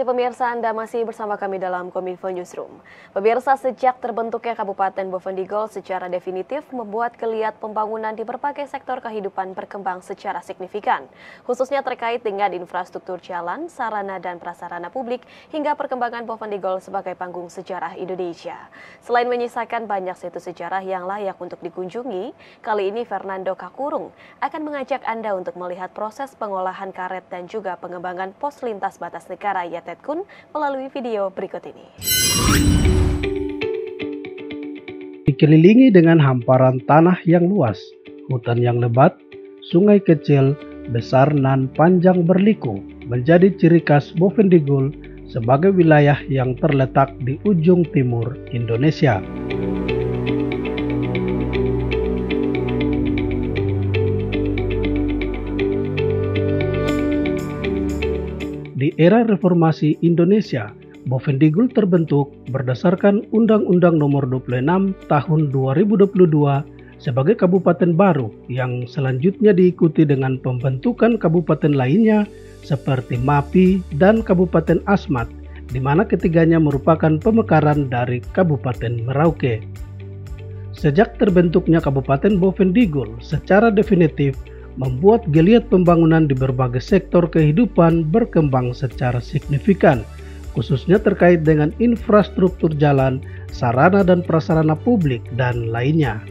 kasih pemirsa, Anda masih bersama kami dalam Kominfo Newsroom. Pemirsa, sejak terbentuknya Kabupaten Bovendigul secara definitif membuat geliat pembangunan di berbagai sektor kehidupan berkembang secara signifikan, khususnya terkait dengan infrastruktur jalan, sarana dan prasarana publik, hingga perkembangan Bovendigul sebagai panggung sejarah Indonesia. Selain menyisakan banyak situs sejarah yang layak untuk dikunjungi, kali ini Fernando Kakurung akan mengajak Anda untuk melihat proses pengolahan karet dan juga pengembangan pos lintas batas negara Yatetkun melalui video berikut ini. Dikelilingi dengan hamparan tanah yang luas, hutan yang lebat, sungai kecil, besar dan panjang berliku menjadi ciri khas Bovendigul sebagai wilayah yang terletak di ujung timur Indonesia. Di era reformasi Indonesia, Bovendigul terbentuk berdasarkan Undang-Undang Nomor 26 Tahun 2022 sebagai kabupaten baru yang selanjutnya diikuti dengan pembentukan kabupaten lainnya seperti Mapi dan Kabupaten Asmat, di mana ketiganya merupakan pemekaran dari Kabupaten Merauke. Sejak terbentuknya Kabupaten Bovendigul secara definitif, membuat geliat pembangunan di berbagai sektor kehidupan berkembang secara signifikan, khususnya terkait dengan infrastruktur jalan, sarana dan prasarana publik, dan lainnya.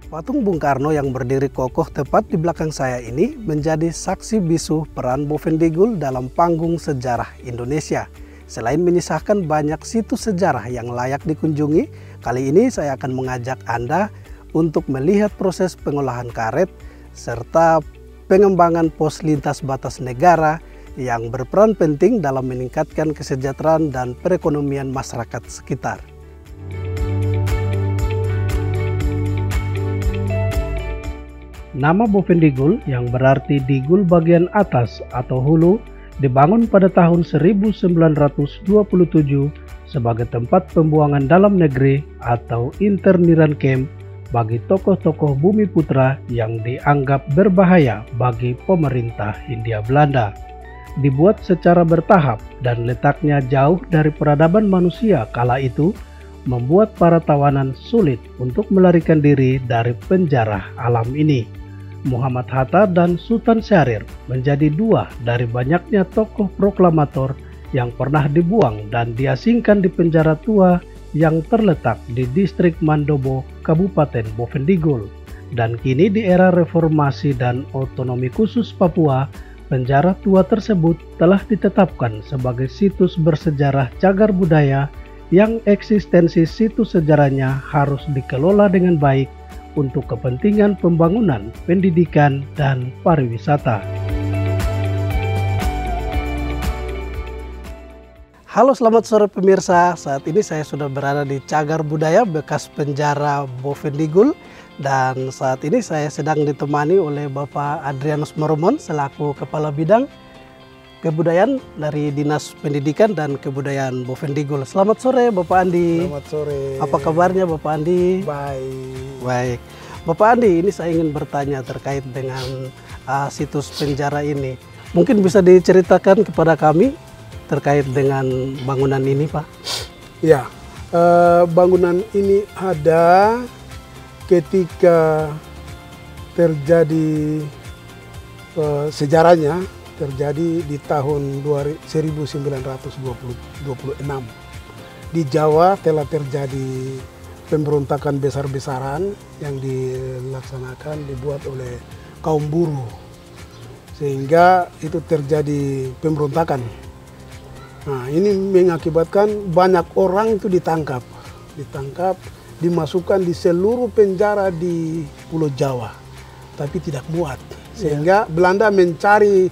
Patung Bung Karno yang berdiri kokoh tepat di belakang saya ini menjadi saksi bisu peran Bovendigul dalam panggung sejarah Indonesia. Selain menyisakan banyak situs sejarah yang layak dikunjungi, kali ini saya akan mengajak Anda untuk melihat proses pengolahan karet serta pengembangan pos lintas batas negara yang berperan penting dalam meningkatkan kesejahteraan dan perekonomian masyarakat sekitar. Nama Bovendigul yang berarti Digul bagian atas atau hulu dibangun pada tahun 1927 sebagai tempat pembuangan dalam negeri atau interniran camp bagi tokoh-tokoh Bumi Putra yang dianggap berbahaya bagi pemerintah Hindia Belanda. Dibuat secara bertahap dan letaknya jauh dari peradaban manusia kala itu, membuat para tawanan sulit untuk melarikan diri dari penjara alam ini. Muhammad Hatta dan Sultan Syahrir menjadi dua dari banyaknya tokoh proklamator yang pernah dibuang dan diasingkan di penjara tua yang terletak di distrik Mandobo, Kabupaten Bovendigul. Dan kini di era reformasi dan otonomi khusus Papua, penjara tua tersebut telah ditetapkan sebagai situs bersejarah cagar budaya yang eksistensi situs sejarahnya harus dikelola dengan baik untuk kepentingan pembangunan, pendidikan, dan pariwisata. Halo, selamat sore pemirsa. Saat ini saya sudah berada di Cagar Budaya bekas penjara Bovendigul, dan saat ini saya sedang ditemani oleh Bapak Adrianus Moromon selaku Kepala Bidang Kebudayaan dari Dinas Pendidikan dan Kebudayaan Bovendigul. Selamat sore Bapak Andi. Selamat sore. Apa kabarnya Bapak Andi? Baik. Bapak Andi, ini saya ingin bertanya terkait dengan situs penjara ini. Mungkin bisa diceritakan kepada kami terkait dengan bangunan ini, Pak? Ya, bangunan ini ada ketika terjadi sejarahnya terjadi di tahun 1926. Di Jawa telah terjadi pemberontakan besar-besaran yang dilaksanakan dibuat oleh kaum buruh, sehingga itu terjadi pemberontakan. Nah, ini mengakibatkan banyak orang itu ditangkap, dimasukkan di seluruh penjara di Pulau Jawa, tapi tidak muat, sehingga Belanda mencari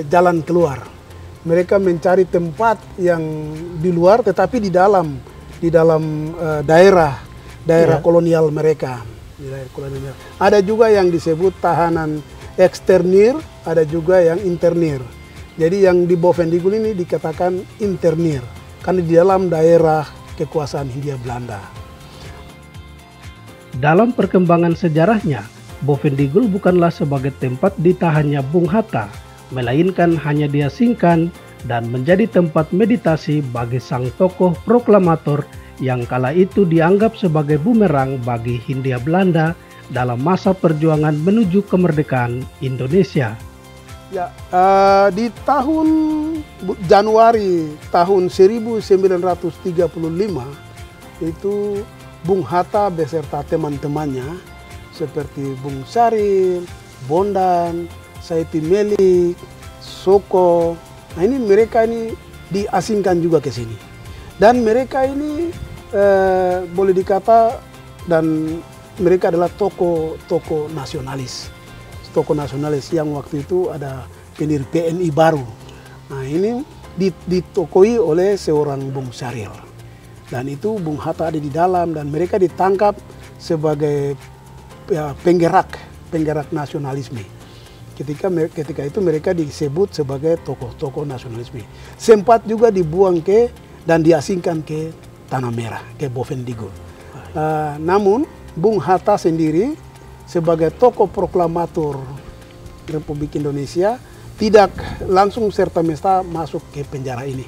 jalan keluar. Mereka mencari tempat yang di luar, tetapi di dalam daerah kolonial mereka. Ada juga yang disebut tahanan eksternir, ada juga yang internir. Jadi yang di Bovendigul ini dikatakan internir, karena di dalam daerah kekuasaan Hindia Belanda. Dalam perkembangan sejarahnya, Bovendigul bukanlah sebagai tempat ditahannya Bung Hatta, melainkan hanya diasingkan dan menjadi tempat meditasi bagi sang tokoh proklamator yang kala itu dianggap sebagai bumerang bagi Hindia Belanda dalam masa perjuangan menuju kemerdekaan Indonesia. Ya, di tahun Januari tahun 1935 itu Bung Hatta beserta teman-temannya seperti Bung Saril, Bondan, Saiti Melik, Soko. Nah ini mereka ini diasingkan juga ke sini. Dan mereka ini boleh dikata dan mereka adalah tokoh nasionalis. Tokoh nasionalis yang waktu itu ada pendiri PNI baru. Nah ini ditokoi oleh seorang Bung Saril. Dan itu Bung Hatta ada di dalam dan mereka ditangkap sebagai penggerak nasionalisme. Ketika itu mereka disebut sebagai tokoh-tokoh nasionalisme. Sempat juga dibuang dan diasingkan ke Tanah Merah, ke Bovendigul. Namun Bung Hatta sendiri sebagai tokoh proklamator Republik Indonesia tidak langsung serta-merta masuk ke penjara ini.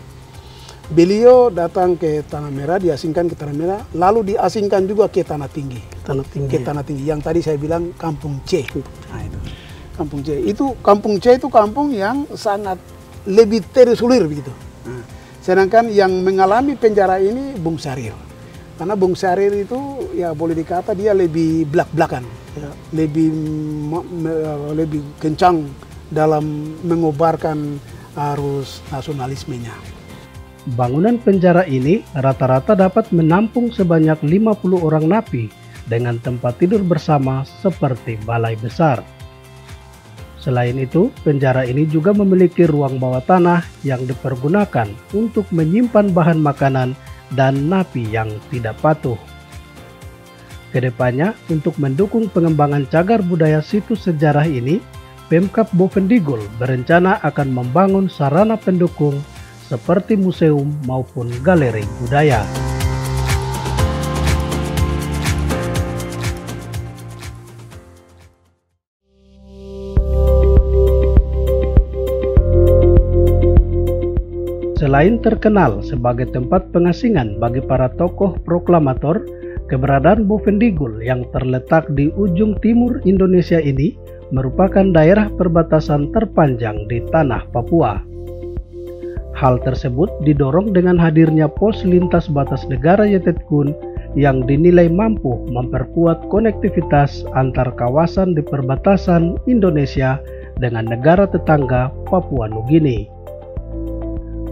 Beliau datang ke Tanah Merah, diasingkan ke Tanah Merah, lalu diasingkan juga ke Tanah Tinggi. Ke Tanah Tinggi yang tadi saya bilang Kampung C. Nah, itu. Kampung C. Kampung C itu kampung yang sangat lebih terisolir begitu. Nah, sedangkan yang mengalami penjara ini Bung Saril. Karena Bung Saril itu ya boleh dikata dia lebih belak-belakan, ya, lebih kencang dalam mengobarkan arus nasionalismenya. Bangunan penjara ini rata-rata dapat menampung sebanyak 50 orang napi dengan tempat tidur bersama seperti balai besar. Selain itu, penjara ini juga memiliki ruang bawah tanah yang dipergunakan untuk menyimpan bahan makanan dan napi yang tidak patuh. Kedepannya, untuk mendukung pengembangan cagar budaya situs sejarah ini, Pemkab Bovendigul berencana akan membangun sarana pendukung seperti museum maupun galeri budaya. Selain terkenal sebagai tempat pengasingan bagi para tokoh proklamator, keberadaan Bovendigul yang terletak di ujung timur Indonesia ini merupakan daerah perbatasan terpanjang di tanah Papua. Hal tersebut didorong dengan hadirnya pos lintas batas negara Yetetkun yang dinilai mampu memperkuat konektivitas antar kawasan di perbatasan Indonesia dengan negara tetangga Papua Nugini.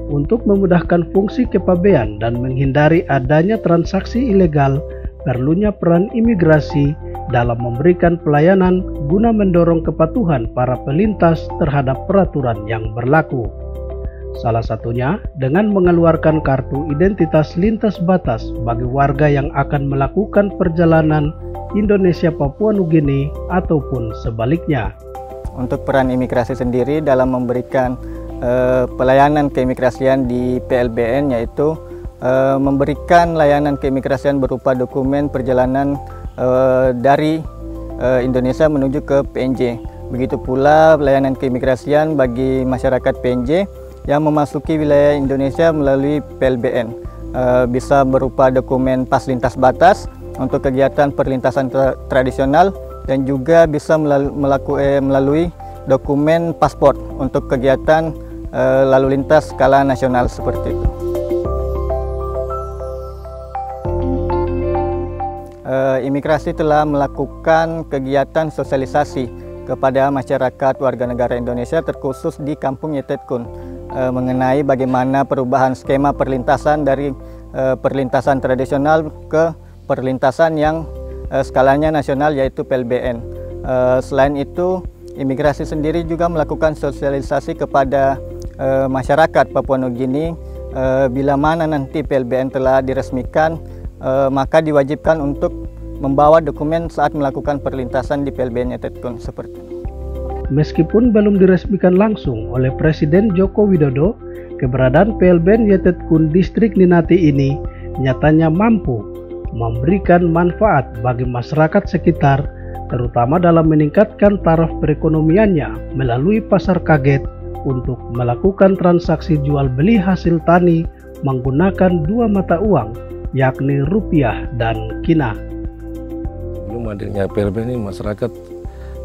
Untuk memudahkan fungsi kepabean dan menghindari adanya transaksi ilegal, perlunya peran imigrasi dalam memberikan pelayanan guna mendorong kepatuhan para pelintas terhadap peraturan yang berlaku. Salah satunya dengan mengeluarkan kartu identitas lintas batas bagi warga yang akan melakukan perjalanan Indonesia Papua Nugini ataupun sebaliknya. Untuk peran imigrasi sendiri dalam memberikan pelayanan keimigrasian di PLBN yaitu memberikan layanan keimigrasian berupa dokumen perjalanan dari Indonesia menuju ke PNJ. Begitu pula layanan keimigrasian bagi masyarakat PNJ yang memasuki wilayah Indonesia melalui PLBN. Bisa berupa dokumen pas lintas batas untuk kegiatan perlintasan tradisional dan juga bisa melalui dokumen paspor untuk kegiatan lalu lintas skala nasional seperti itu. Imigrasi telah melakukan kegiatan sosialisasi kepada masyarakat warga negara Indonesia terkhusus di Kampung Yetetkun mengenai bagaimana perubahan skema perlintasan dari perlintasan tradisional ke perlintasan yang skalanya nasional yaitu PLBN. Selain itu, imigrasi sendiri juga melakukan sosialisasi kepada masyarakat Papua Nugini bila mana nanti PLBN telah diresmikan, maka diwajibkan untuk membawa dokumen saat melakukan perlintasan di PLBN Yetetkun seperti itu. Meskipun belum diresmikan langsung oleh Presiden Joko Widodo, keberadaan PLBN Yetetkun Distrik Ninati ini nyatanya mampu memberikan manfaat bagi masyarakat sekitar, terutama dalam meningkatkan taraf perekonomiannya melalui pasar kaget untuk melakukan transaksi jual beli hasil tani menggunakan dua mata uang, yakni rupiah dan kina. Belum adanya PLBN ini masyarakat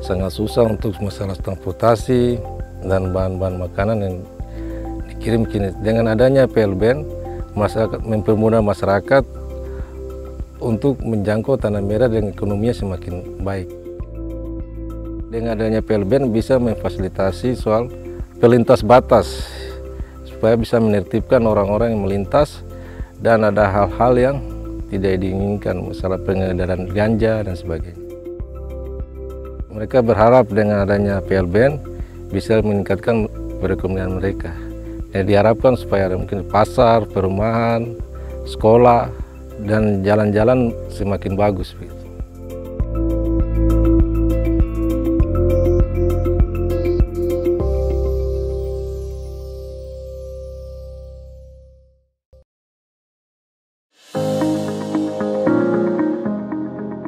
sangat susah untuk masalah transportasi dan bahan-bahan makanan yang dikirim kini. Dengan adanya PLBN, masyarakat mempermudah masyarakat untuk menjangkau tanah merah dan ekonominya semakin baik. Dengan adanya PLBN bisa memfasilitasi soal pelintas batas supaya bisa menertibkan orang-orang yang melintas dan ada hal-hal yang tidak diinginkan, masalah pengedaran ganja dan sebagainya. Mereka berharap dengan adanya PLBN bisa meningkatkan perekonomian mereka. Yang diharapkan supaya ada mungkin pasar, perumahan, sekolah, dan jalan-jalan semakin bagus.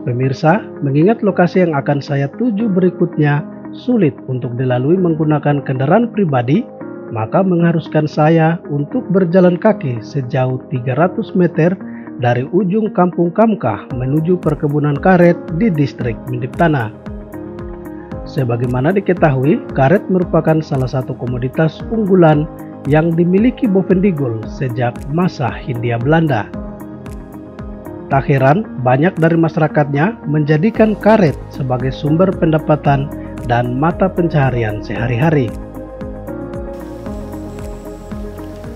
Pemirsa, mengingat lokasi yang akan saya tuju berikutnya sulit untuk dilalui menggunakan kendaraan pribadi, maka mengharuskan saya untuk berjalan kaki sejauh 300 meter dari ujung Kampung Kamkah menuju perkebunan karet di distrik Mindip Tanah. Sebagaimana diketahui, karet merupakan salah satu komoditas unggulan yang dimiliki Bovendigul sejak masa Hindia Belanda. Tak heran, banyak dari masyarakatnya menjadikan karet sebagai sumber pendapatan dan mata pencaharian sehari-hari.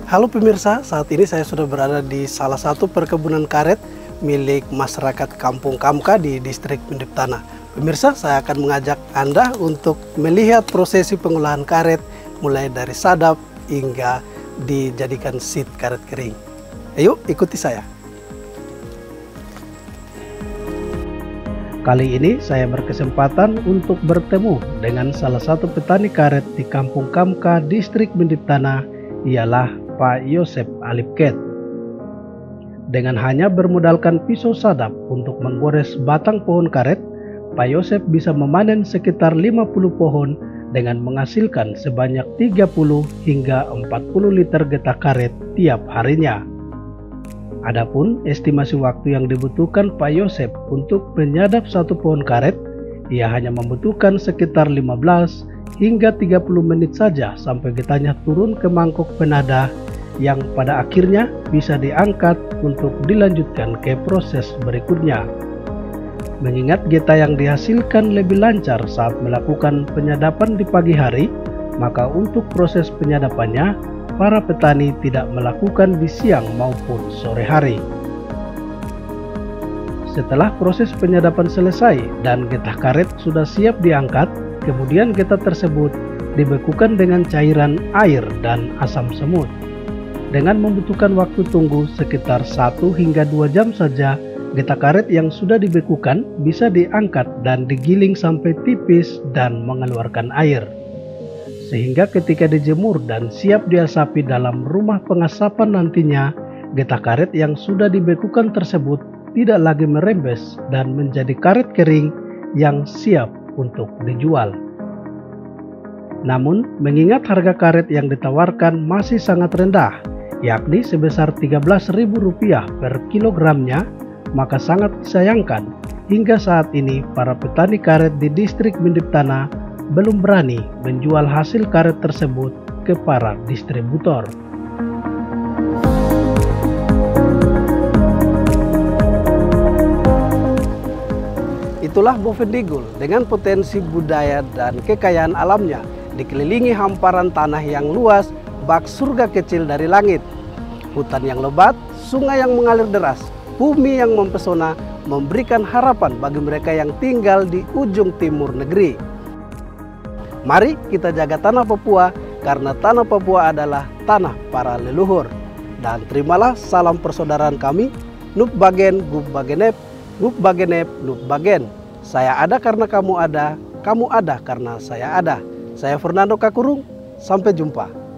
Halo pemirsa, saat ini saya sudah berada di salah satu perkebunan karet milik masyarakat Kampung Kamkah di distrik Mindip Tanah. Pemirsa, saya akan mengajak Anda untuk melihat prosesi pengolahan karet mulai dari sadap hingga dijadikan seat karet kering. Ayo ikuti saya. Kali ini saya berkesempatan untuk bertemu dengan salah satu petani karet di Kampung Kamkah, distrik Mindip Tanah, ialah Pak Yosep Alipket. Dengan hanya bermodalkan pisau sadap untuk menggores batang pohon karet, Pak Yosep bisa memanen sekitar 50 pohon dengan menghasilkan sebanyak 30 hingga 40 liter getah karet tiap harinya. Adapun estimasi waktu yang dibutuhkan Pak Yosep untuk menyadap satu pohon karet, ia hanya membutuhkan sekitar 15 hingga 30 menit saja sampai getahnya turun ke mangkok penada yang pada akhirnya bisa diangkat untuk dilanjutkan ke proses berikutnya. Mengingat getah yang dihasilkan lebih lancar saat melakukan penyadapan di pagi hari, maka untuk proses penyadapannya para petani tidak melakukan di siang maupun sore hari. Setelah proses penyadapan selesai dan getah karet sudah siap diangkat, kemudian getah tersebut dibekukan dengan cairan air dan asam semut. Dengan membutuhkan waktu tunggu sekitar 1 hingga 2 jam saja, getah karet yang sudah dibekukan bisa diangkat dan digiling sampai tipis dan mengeluarkan air. Sehingga ketika dijemur dan siap diasapi dalam rumah pengasapan nantinya, getah karet yang sudah dibekukan tersebut tidak lagi merembes dan menjadi karet kering yang siap untuk dijual. Namun, mengingat harga karet yang ditawarkan masih sangat rendah, yakni sebesar Rp13.000 per kilogramnya, maka sangat disayangkan hingga saat ini para petani karet di distrik Mindip Tanah belum berani menjual hasil karet tersebut ke para distributor. Itulah Bovendigul dengan potensi budaya dan kekayaan alamnya, dikelilingi hamparan tanah yang luas, bak surga kecil dari langit, hutan yang lebat, sungai yang mengalir deras, bumi yang mempesona, memberikan harapan bagi mereka yang tinggal di ujung timur negeri. Mari kita jaga tanah Papua, karena tanah Papua adalah tanah para leluhur. Dan terimalah salam persaudaraan kami, Nup Bagen, Gup Bagenep, Nup Bagenep, Nup Bagen. Saya ada karena kamu ada karena saya ada. Saya Fernando Kakurung, sampai jumpa.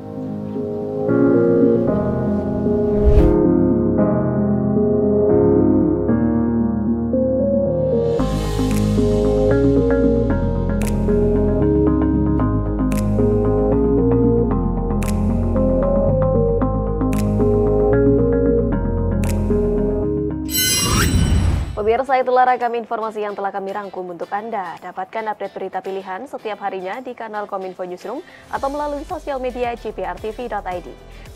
Pemirsa, itulah ragam informasi yang telah kami rangkum untuk Anda. Dapatkan update berita pilihan setiap harinya di kanal Kominfo Newsroom atau melalui sosial media cprtv.id.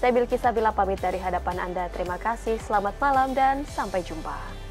Saya Bilkis Sabila pamit dari hadapan Anda. Terima kasih, selamat malam dan sampai jumpa.